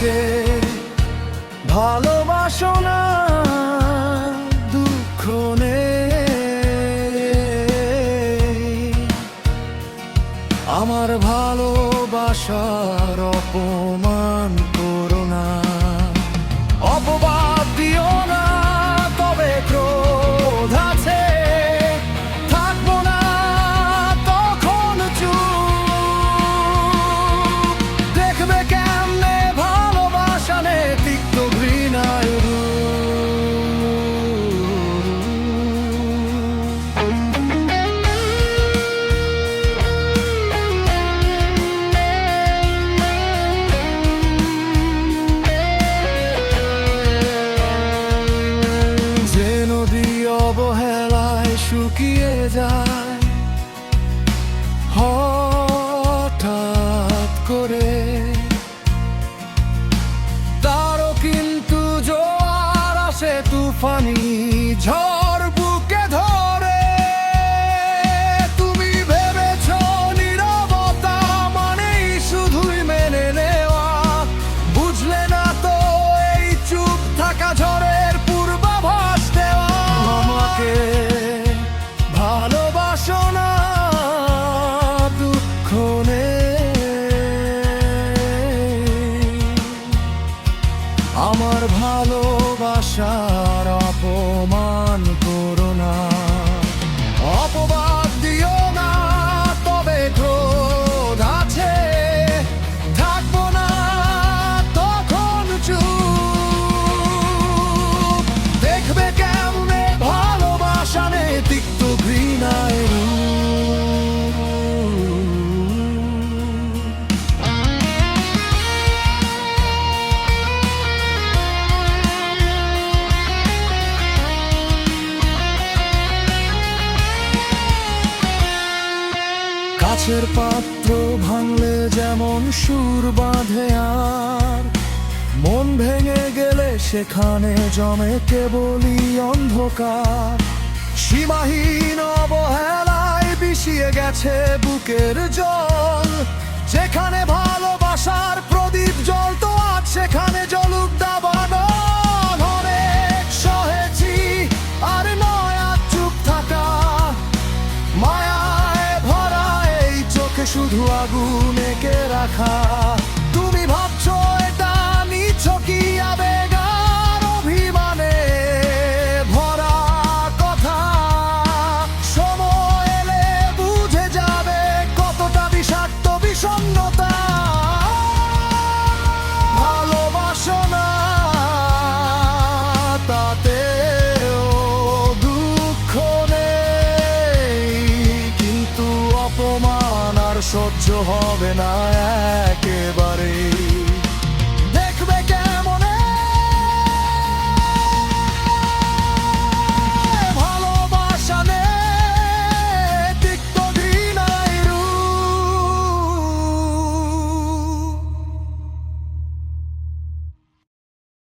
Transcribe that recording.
আমাকে ভালোবাসো না, দুঃখ নেই। আমার ভালোবাসার অপমান করো না, অপবাদ দিও না, তবে ক্রোধ আছে, থাকবো না তখন চুপ। দেখবে কেমনে ভালোবাসা নে তিক্ত ঘৃণায় অবহেলায় শুকিয়ে যায় হঠাৎ করে, তারও কিন্তু জোয়ার আসে তুফানি ঝড় বুকে ধরে। তুমি ভেবেছ নীরবতা মানেই শুধুই মেনে নেওয়া, বুঝলে না তো এই চুপ থাকা ঝড়ের পূর্বাভাস দেওয়া। আমাকে ভালোবাসো না, দুঃখ নেই। আমার ভালোবাসার অপমান করো না, অপবাদ দিও না, তবে ক্রোধ আছে, থাকবো না তখন চুপ। দেখবে কেমনে ভালোবাসা নে তিক্ত ঘৃণায় কাছের পাত্র ভাঙলে যেমন সুর বাঁধে, আর মন ভেঙে গেলে সেখানে জমে কেবলই অন্ধকার। সীমাহীন অবহেলায় বিষিয়ে গেছে বুকের জল, যেখানে ভালোবাসার প্রদীপ জ্বলতো আজ সেখানে জ্বলুক দাবানো। অনেক সহেছি আর নয় আজ চুপ থাকা, মায়ায় ভরা এই চোখে শুধু আগুন এঁকে রাখা। তুমি ভাবছো এটা নিচ্ছ কি আবেগ আর অভিমানে ভরা কথা, সময় এলে বুঝে যাবে কতটা বিষাক্ত বিষণ্ণতা। ভালোবাসো না তাতেও দুঃখ নেই, কিন্তু অপমান আর সহ্য হবে না